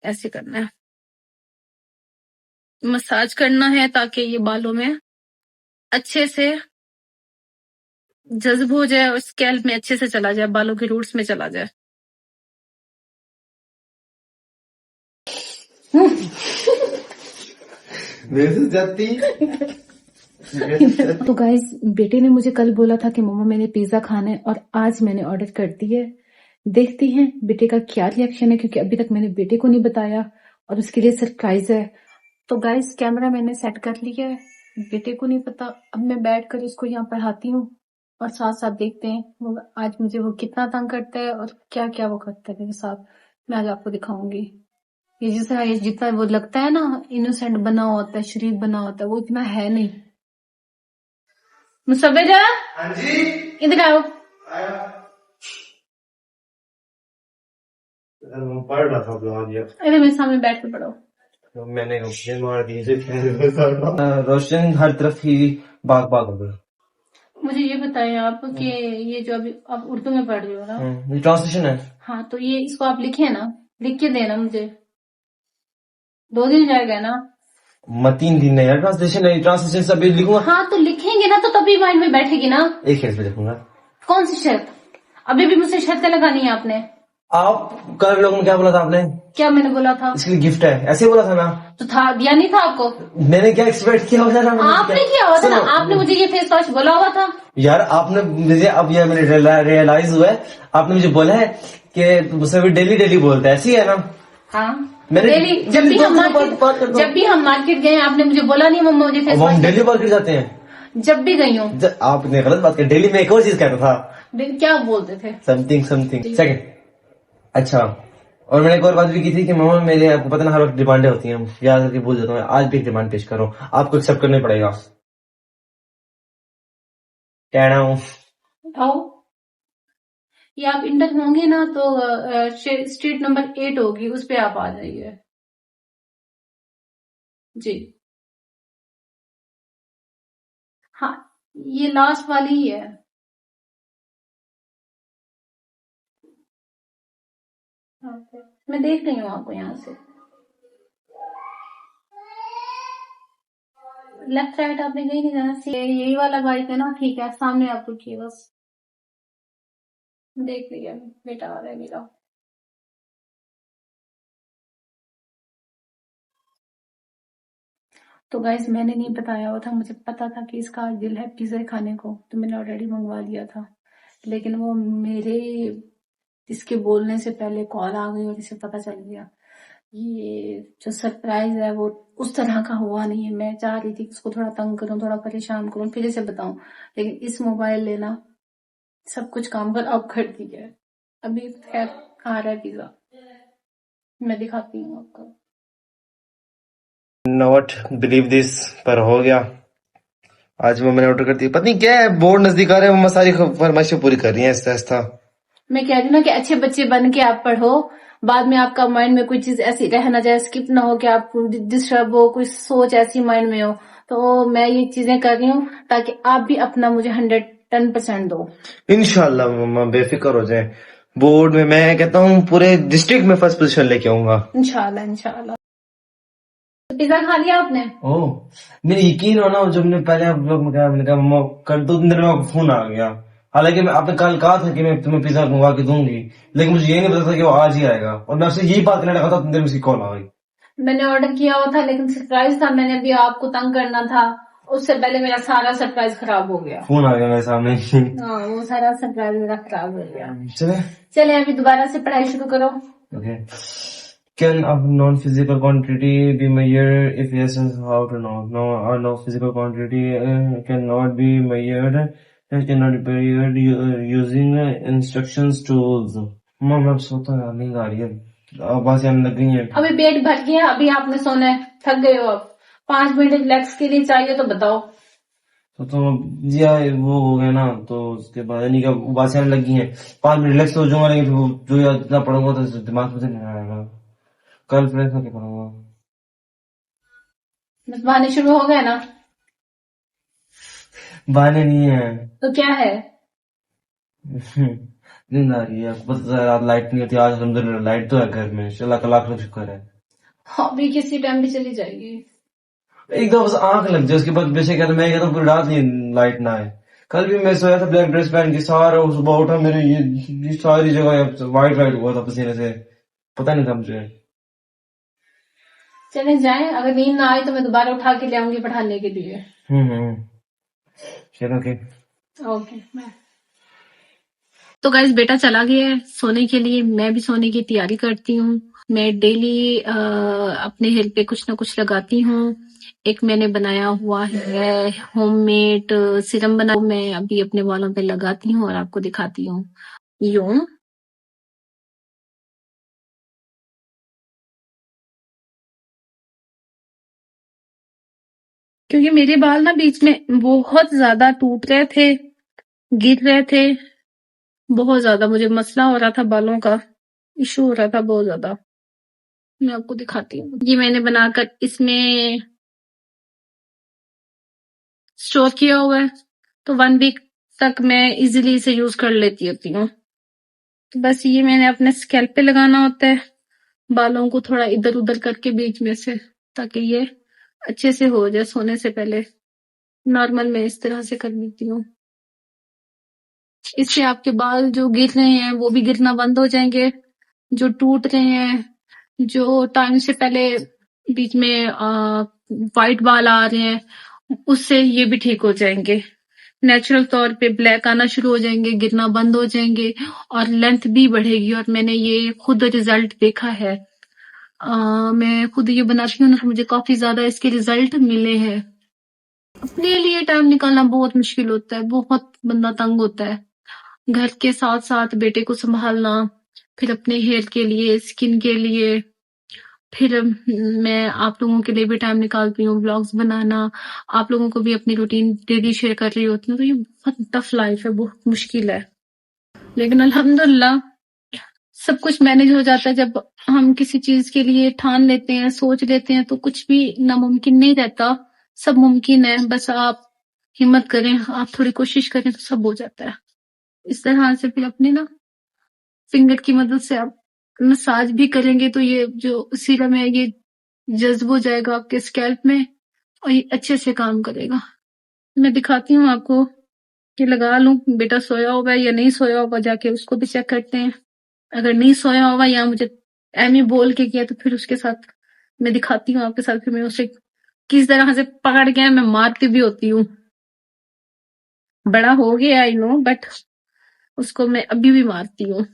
ऐसे करना है, मसाज करना है ताकि ये बालों में अच्छे से जज्ब हो जाए और स्कैल्प में अच्छे से चला जाए, बालों के रूट्स में चला जाए। तो गाइस, बेटे ने मुझे कल बोला था कि मम्मा मैंने पिज्जा खाना है, और आज मैंने ऑर्डर कर दी है। देखती हैं बेटे का क्या रिएक्शन है, क्योंकि अभी तक मैंने बेटे को नहीं बताया और उसके लिए सरप्राइज है। तो गाइस, कैमरा मैंने सेट कर लिया है, बेटे को नहीं पता। अब मैं बैठ कर इसको यहाँ पढ़ाती हूँ और साथ साथ देखते हैं वो आज मुझे वो कितना तंग करता है और क्या क्या वो करता है मेरे साथ। मैं आज आपको दिखाऊंगी। ये जितना वो लगता है ना इनोसेंट बना होता है, शरीफ बना होता है, वो इतना है नहीं। मुसव्विर, हाँ जी, इधर आओ। पढ़ रहा था। अरे मेरे सामने बैठ के पढ़ो। तो मैंने मार दी रोशन हर तरफ ही बाग बाग हो गई। मुझे ये बताएं आप कि ये जो अभी आप उर्दू में पढ़ रहे हो ना, ये ट्रांसलेशन है। हाँ, तो ये इसको आप लिखे ना, लिख के देना मुझे। 2 दिन जाएगा ना? 3 दिन नहीं यार, ट्रांसलेशन सब लिखूंगा। हाँ, तो लिखेंगे ना तो तभी माइंड में बैठेगी ना। एक शर्त पे लिखूंगा। कौन सी शर्त? अभी भी मुझसे शर्तें लगानी है आपने। आप कल लोगों में क्या बोला था आपने? क्या मैंने बोला था? इसके लिए गिफ्ट है, ऐसे बोला था ना? तो था, दिया नहीं था आपको? मैंने क्या एक्सपेक्ट किया होता था? आपने किया हुआ था ना, आपने मुझे ये फेस वॉश बोला हुआ था यार। आपने मुझे अब ये मैंने रियलाइज हुआ है, आपने मुझे बोला है कि मुझसे भी डेली डेली बोलता है, ऐसी है ना? हाँ, मैंने डेली जब भी हम मार्केट गए आपने मुझे बोला नहीं मम्मा मुझे फेस वॉश। हम डेली मार्केट जाते हैं। जब भी गई हूँ। आपने गलत बात की, डेली में एक और चीज कहता था। क्या बोलते थे? Something second. अच्छा, और मैंने एक और बात भी की थी कि मामा मेरे, आपको पता ना हर वक्त डिमांडें होती हैं, याद करके भूल जाता हूँ। आज भी एक डिमांड पेश करो, आपको एक्सेप्ट करना पड़ेगा। कहना हूँ आओ, ये आप इंटर होंगे ना तो स्ट्रीट नंबर 8 होगी, उस पे आप आ जाइए जी। हाँ, ये लास्ट वाली ही है। मैं देख रही हूँ आपको यहाँ से। लेफ्ट राइट आपने कहीं नहीं जाना, यही वाला बाइक है ना? ठीक है, सामने आप रुकिए बस। देख लिया, बेटा आ रहा है मेरा। तो गाइस, मैंने नहीं बताया हुआ था, मुझे पता था कि इसका दिल है पिज्जा खाने को, तो मैंने ऑलरेडी मंगवा लिया था। लेकिन वो मेरे इसके बोलने से पहले कॉल आ गई और इसे पता चल गया। ये जो सरप्राइज है वो उस तरह का हुआ नहीं है। मैं चाह रही थी कि उसको थोड़ा तंग करूं, थोड़ा परेशान करूं, फिर इसे बताऊं, लेकिन इस मोबाइल लेना सब कुछ काम कर अब कर दिया है। अभी खैर आ रहा है पिज्जा, मैं दिखाती हूँ आपको। नॉट बिलीव दिस, पर हो गया। आज वो मैंने ऑर्डर कर दी, पता नहीं क्या है, बोर्ड नजदीक आ रहे हैं, मम्मा सारी फरमाइशें पूरी कर रही हैं आहिस्ता आहिस्ता। मैं कह रही हूँ ना कि अच्छे बच्चे बन के आप पढ़ो, बाद में आपका माइंड में कोई चीज ऐसी रह ना जाए, स्किप ना हो कि आप डिस्टर्ब हो, कोई सोच ऐसी माइंड में हो। तो मैं ये चीजें कर रही हूँ ताकि आप भी अपना मुझे 110% दो। इंशाल्लाह मम्मा बेफिक्र हो जाए। बोर्ड में मैं कहता हूँ पूरे डिस्ट्रिक्ट में फर्स्ट पोजीशन लेके आऊंगा इंशाल्लाह इंशाल्लाह। तो पिज्जा खा लिया आपने? ओह, मेरे यकीन हो ना, जब मैंने पहले आप लोग में कहा, मैंने कहा मम्मा कर 2 दिन में आपको फोन आ गया। हालांकि मैं आपने कल कहा था कि मैं तुम्हें पिज्जा मंगवा के दूंगी, लेकिन मुझे ये नहीं पता था कि वो आज ही आएगा, और मैं आपसे यही बात करने लगा था, 3 दिन में उसकी कॉल आ गई। मैंने ऑर्डर किया हुआ था लेकिन सरप्राइज था, मैंने अभी आपको तंग करना था, उससे पहले मेरा सारा सरप्राइज खराब हो गया। फोन आ गया मेरे सामने। हाँ, वो सारा सरप्राइज मेरा खराब हो गया। चले अभी दोबारा से पढ़ाई शुरू करो। Okay. Can a non-physical quantity be measured? If yes, how to know? No, a non-physical quantity cannot be measured. It cannot be measured using instructions tools. मैं सोता नहीं आ रही है, आवाज आने लग गई है। अभी पेट भर गया, अभी आपने सोना है, थक गए हो। अब 5 मिनट रिलैक्स के लिए चाहिए तो बताओ। तो जी वो हो गया ना, तो उसके बाद यानी कि बातें आने लगी हैं। 5 मिनट रिलैक्स हो जाऊंगा, लेकिन जो जितना पढ़ूंगा तो दिमाग में नहीं आएगा। कल फ्रेश होके पढ़ूंगा। बहाने शुरू हो गए ना? बहाने नहीं है तो क्या है? नींद आ रही है, बस रात लाइट नहीं होती, आज अल्हम्दुलिल्लाह लाइट तो है घर में, अल्लाह का लाख लाख शुक्र है। अभी किसी टाइम भी चली जाएगी। एक दो बस आंख लग जाए, उसके बाद बेशक कहता मैं कहता पूरी रात नहीं लाइट ना आए। कल भी मैं सोया था ब्लैक ड्रेस पहन के, सारा सुबह उठा मेरे ये सारी जगह वाइट वाइट हुआ था पसीने से, पता नहीं था मुझे। चले जाएं, अगर नींद ना आए तो मैं दोबारा उठा के ले आऊंगी पढ़ाने के लिए। हम्म, चलो ओके। Okay bye. तो गाइस बेटा चला गया है सोने के लिए, मैं भी सोने की तैयारी करती हूँ। मैं डेली अपने हेयर पे कुछ ना कुछ लगाती हूँ। एक मैंने बनाया हुआ है होममेड सीरम बना, मैं अभी अपने बालों पे लगाती हूँ और आपको दिखाती हूँ। यूं क्योंकि मेरे बाल ना बीच में बहुत ज्यादा टूट रहे थे, गिर रहे थे, बहुत ज्यादा मुझे मसला हो रहा था, बालों का इशू हो रहा था बहुत ज्यादा। मैं आपको दिखाती हूँ, ये मैंने बनाकर इसमें स्टोर किया हुआ है, तो 1 वीक तक मैं इजीली इसे यूज कर लेती होती हूँ। तो बस ये मैंने अपने स्कैल्प पे लगाना होता है, बालों को थोड़ा इधर उधर करके बीच में से, ताकि ये अच्छे से हो जाए सोने से पहले। नॉर्मल मैं इस तरह से कर लेती हूँ, इससे आपके बाल जो गिर रहे हैं वो भी गिरना बंद हो जाएंगे, जो टूट रहे हैं, जो टाइम से पहले बीच में वाइट बाल आ रहे हैं, उससे ये भी ठीक हो जाएंगे। नेचुरल तौर पे ब्लैक आना शुरू हो जाएंगे, गिरना बंद हो जाएंगे और लेंथ भी बढ़ेगी। और मैंने ये खुद रिजल्ट देखा है। मैं खुद ये बनाती हूँ ना, मुझे काफी ज्यादा इसके रिजल्ट मिले हैं। अपने लिए टाइम निकालना बहुत मुश्किल होता है, बहुत बंदा तंग होता है। घर के साथ साथ बेटे को संभालना, फिर अपने हेयर के लिए, स्किन के लिए, फिर मैं आप लोगों के लिए भी टाइम निकालती हूँ, ब्लॉग्स बनाना, आप लोगों को भी अपनी रूटीन डेली शेयर कर रही होती हूँ। तो ये बहुत टफ लाइफ है, बहुत मुश्किल है, लेकिन अल्हम्दुलिल्लाह सब कुछ मैनेज हो जाता है। जब हम किसी चीज के लिए ठान लेते हैं, सोच लेते हैं, तो कुछ भी नामुमकिन नहीं रहता, सब मुमकिन है। बस आप हिम्मत करें, आप थोड़ी कोशिश करें तो सब हो जाता है। इस तरह से फिर अपने ना फिंगर की मदद से आप मसाज भी करेंगे तो ये जो सीरम है ये जज्ब हो जाएगा आपके स्कैल्प में और ये अच्छे से काम करेगा। मैं दिखाती हूँ आपको कि लगा लूं, बेटा सोया होगा या नहीं सोया होगा, जाके उसको भी चेक करते हैं। अगर नहीं सोया होगा या मुझे एमी बोल के किया तो फिर उसके साथ मैं दिखाती हूँ आपके साथ, फिर मैं उसे किस तरह से पकड़ के मैं मारती भी होती हूँ। बड़ा हो गया आई नो, बट उसको मैं अभी भी मारती हूँ,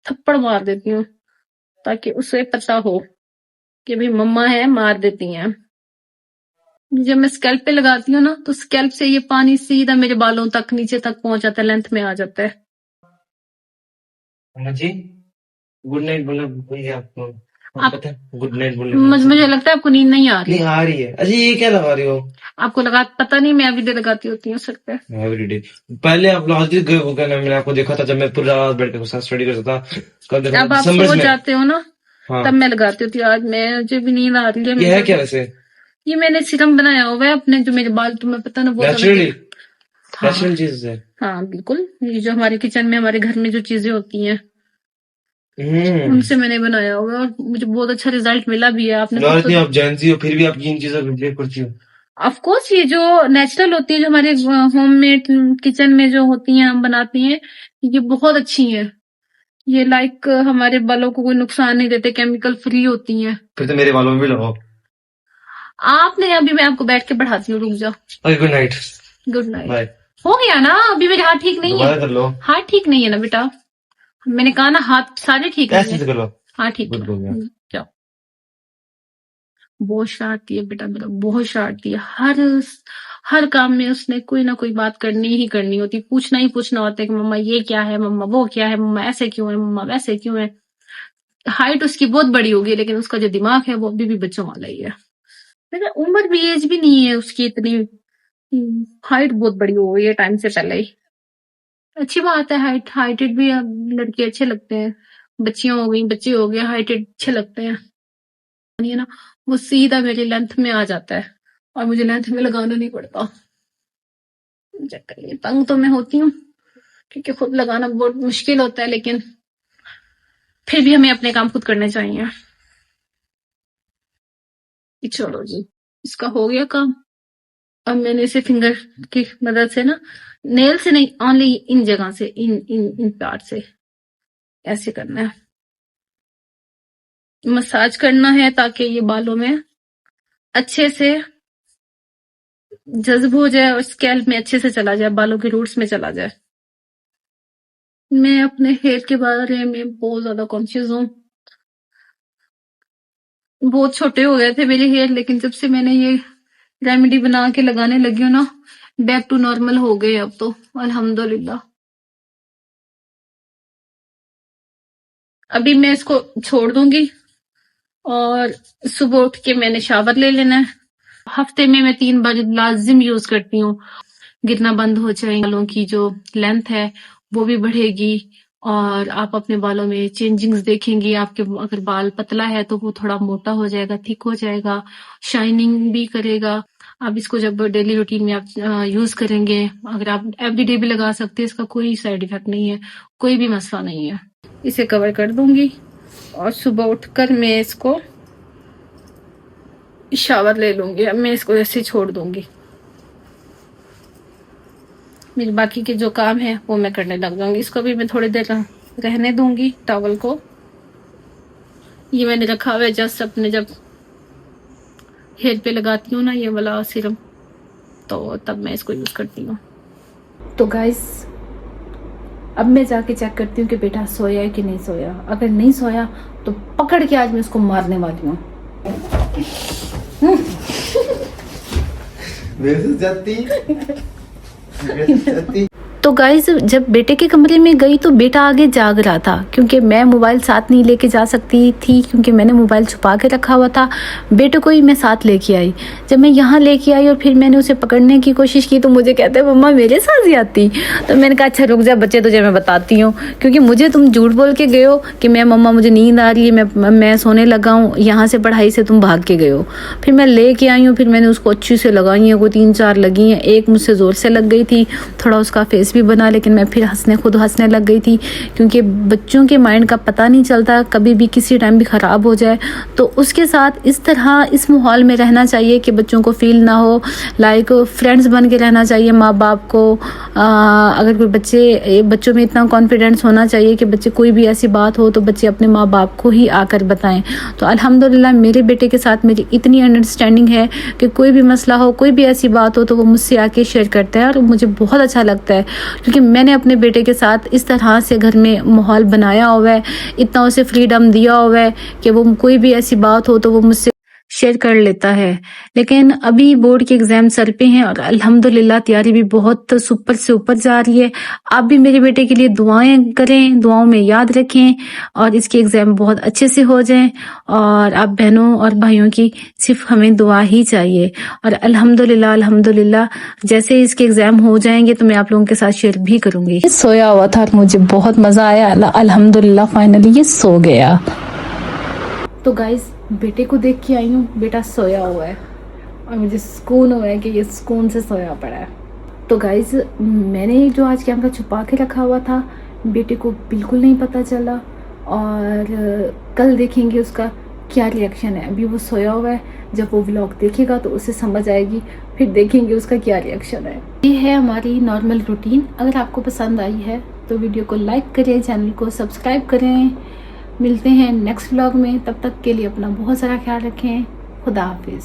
थप्पड़ मार देती हूँ, ताकि उसे पता हो कि भाई मम्मा है, मार देती हैं। जब मैं स्कैल्प पे लगाती हूँ ना, तो स्कैल्प से ये पानी सीधा मेरे बालों तक नीचे तक पहुंच जाता है, लेंथ में आ जाता है। जी, गुड नाइट बोलना भूल गया आपको, आप पता है गुड नाइट बोलने मुझे लगता है आपको नींद नहीं आ रही। नहीं आ रही है। अच्छा ये क्या लगा रही हो? आपको लगा पता नहीं, मैं अभी भी लगाती होती हूँ सर पे। एवरीडे। पहले आप लॉजिक गए वो कहना, मैंने आपको देखा था जब मैं पूरा रात बैठ के स्टडी करता था, कल देखा था अब आप दिसंबर सो में। जाते हो ना, हाँ, तब मैं लगाती होती हूँ। आज मुझे भी नींद आ रही है, ये है मैं क्या वैसे? ये मैंने सीरम बनाया हुआ है अपने, जो मेरे बाल तुम्हें पता ना बहुत ज्यादा नेचुरली, हाँ नेचुरल चीज है। हाँ बिल्कुल, ये जो हमारे किचन में, हमारे घर में जो चीजें होती हैं हम्म, उनसे मैंने बनाया होगा और मुझे बहुत अच्छा रिजल्ट मिला भी है। आपने यार खुद तो इतनी आप जैनजी हो फिर भी आप इन चीजों को रिलेट करती हो। ऑफ कोर्स, ये जो नेचुरल होती है, जो हमारे होममेड किचन में जो होती हैं, हम बनाती हैं, ये बहुत अच्छी है। ये लाइक हमारे बालों को कोई नुकसान नहीं देते, केमिकल फ्री होती हैं। फिर तो मेरे बालों में भी लगाओ। आपने अभी मैं आपको बैठ के पढ़ाती हूँ, रुक जाओ। Okay good night, good night. Bye. हो गया ना, अभी मेरे हाथ ठीक नहीं है। दोबारा कर लो, हाथ ठीक नहीं है ना बेटा, मैंने कहा ना हाथ सारे ठीक नहीं ऐसे है। से कर लो। हाँ ठीक गुड है, हो गया। जाओ। बहुत शरारती है बेटा मेरा, बहुत शरारती है। हर हर काम में उसने कोई ना कोई बात करनी ही करनी होती, पूछना ही पूछना होता है कि मम्मा ये क्या है, मम्मा वो क्या है, मम्मा ऐसे क्यों है, मम्मा वैसे क्यों है। हाइट उसकी बहुत बड़ी होगी, लेकिन उसका जो दिमाग है वो अभी भी बच्चों वाला ही है। लेकिन उम्र भी, एज भी नहीं है उसकी इतनी, हाइट बहुत बड़ी हो गई है टाइम से पहले ही। अच्छी बात है, हाइटेड भी अब लड़के अच्छे लगते हैं। बच्चियां हो गई, बच्चे हो गए, हाइटेड अच्छे लगते हैं, है ना। वो सीधा मेरी लेंथ में आ जाता है और मुझे लेंथ में लगाना नहीं पड़ता। चेक करिए, तंग तो मैं होती हूँ, क्योंकि खुद लगाना बहुत मुश्किल होता है, लेकिन फिर भी हमें अपने काम खुद करने चाहिए। चलो जी, इसका हो गया काम। अब मैंने इसे फिंगर की मदद से ना, नेल से नहीं, ओनली इन जगह से, इन पार्ट से ऐसे करना है, मसाज करना है ताकि ये बालों में अच्छे से जज्ब हो जाए और स्कैल्प में अच्छे से चला जाए, बालों के रूट्स में चला जाए। मैं अपने हेयर के बारे में बहुत ज्यादा कॉन्शियस हूँ। बहुत छोटे हो गए थे मेरे हेयर, लेकिन जब से मैंने ये रेमेडी बना के लगाने लगी हूँ ना, बैक टू नॉर्मल हो गए अब तो, अल्हम्दुलिल्लाह। अभी मैं इसको छोड़ दूंगी और सुबह उठ के मैंने शावर ले लेना है। हफ्ते में मैं 3 बार लाजिम यूज करती हूँ, गिरना बंद हो जाएंगे, बालों की जो लेंथ है वो भी बढ़ेगी और आप अपने बालों में चेंजिंग्स देखेंगी। आपके अगर बाल पतला है तो वो थोड़ा मोटा हो जाएगा, थिक हो जाएगा, शाइनिंग भी करेगा। आप इसको जब डेली रूटीन में आप यूज करेंगे, अगर आप एवरीडे भी लगा सकते हैं, इसका कोई साइड इफेक्ट नहीं है, कोई भी मसला नहीं है। इसे कवर कर दूंगी और सुबह उठकर मैं इसको शावर ले लूंगी। अब मैं इसको ऐसे छोड़ दूंगी, मेरे बाकी के जो काम है वो मैं करने लग जाऊंगी। इसको भी मैं थोड़ी देर रहने दूंगी, टॉवल को। ये मैंने रखा हुआ है जस्ट अपने जब हेयर पे लगाती हूँ ना ये वाला सीरम, तो तब मैं इसको यूज करती हूँ। तो गाइस, अब मैं जाके चेक करती हूँ कि बेटा सोया है कि नहीं सोया। अगर नहीं सोया तो पकड़ के आज मैं उसको मारने वाली हूँ। तो गाइज, जब बेटे के कमरे में गई तो बेटा आगे जाग रहा था, क्योंकि मैं मोबाइल साथ नहीं लेके जा सकती थी, क्योंकि मैंने मोबाइल छुपा के रखा हुआ था। बेटे को ही मैं साथ लेके आई। जब मैं यहाँ लेके आई और फिर मैंने उसे पकड़ने की कोशिश की तो मुझे कहते हैं मम्मा मेरे साथ ही आती। तो मैंने कहा अच्छा रुक जा बच्चे, तुझे मैं बताती हूँ, क्योंकि मुझे तुम झूठ बोल के गए हो कि मैं मम्मा मुझे नींद आ रही है, मैं सोने लगा हूँ, यहाँ से पढ़ाई से तुम भाग के गए हो। फिर मैं लेके आई हूँ, फिर मैंने उसको अच्छी से लगाई है, कोई 3-4 लगी हैं। एक मुझसे ज़ोर से लग गई थी, थोड़ा उसका फेस भी बना, लेकिन मैं फिर खुद हंसने लग गई थी, क्योंकि बच्चों के माइंड का पता नहीं चलता, कभी भी किसी टाइम भी ख़राब हो जाए। तो उसके साथ इस तरह इस माहौल में रहना चाहिए कि बच्चों को फील ना हो, लाइक फ्रेंड्स बन के रहना चाहिए माँ बाप को। अगर कोई बच्चों में इतना कॉन्फिडेंस होना चाहिए कि बच्चे कोई भी ऐसी बात हो तो बच्चे अपने माँ बाप को ही आकर बताएं। तो अल्हम्दुलिल्लाह मेरे बेटे के साथ मेरी इतनी अंडरस्टैंडिंग है कि कोई भी मसला हो, कोई भी ऐसी बात हो तो वो मुझसे आके शेयर करता है, और मुझे बहुत अच्छा लगता है, क्योंकि मैंने अपने बेटे के साथ इस तरह से घर में माहौल बनाया हुआ है, इतना उसे फ्रीडम दिया हुआ है कि वो कोई भी ऐसी बात हो तो वो मुझसे शेयर कर लेता है। लेकिन अभी बोर्ड के एग्जाम सर पे हैं और अल्हम्दुलिल्लाह तैयारी भी बहुत सुपर से ऊपर जा रही है। आप भी मेरे बेटे के लिए दुआएं करें, दुआओं में याद रखें और इसके एग्जाम बहुत अच्छे से हो जाएं। और आप बहनों और भाइयों की सिर्फ हमें दुआ ही चाहिए। और अल्हम्दुलिल्लाह जैसे इसके एग्जाम हो जाएंगे तो मैं आप लोगों के साथ शेयर भी करूंगी। सोया हुआ था और मुझे बहुत मजा आया, अल्हम्दुलिल्लाह फाइनली ये सो गया। तो गाइस, बेटे को देख के आई हूँ, बेटा सोया हुआ है और मुझे सुकून हुआ है कि ये सुकून से सोया पड़ा है। तो गाइस, मैंने जो आज कैमरा छुपा के रखा हुआ था बेटे को बिल्कुल नहीं पता चला, और कल देखेंगे उसका क्या रिएक्शन है। अभी वो सोया हुआ है, जब वो व्लॉग देखेगा तो उसे समझ आएगी, फिर देखेंगे उसका क्या रिएक्शन है। ये है हमारी नॉर्मल रूटीन। अगर आपको पसंद आई है तो वीडियो को लाइक करें, चैनल को सब्सक्राइब करें। मिलते हैं नेक्स्ट व्लॉग में, तब तक के लिए अपना बहुत सारा ख्याल रखें। खुदा हाफिज़।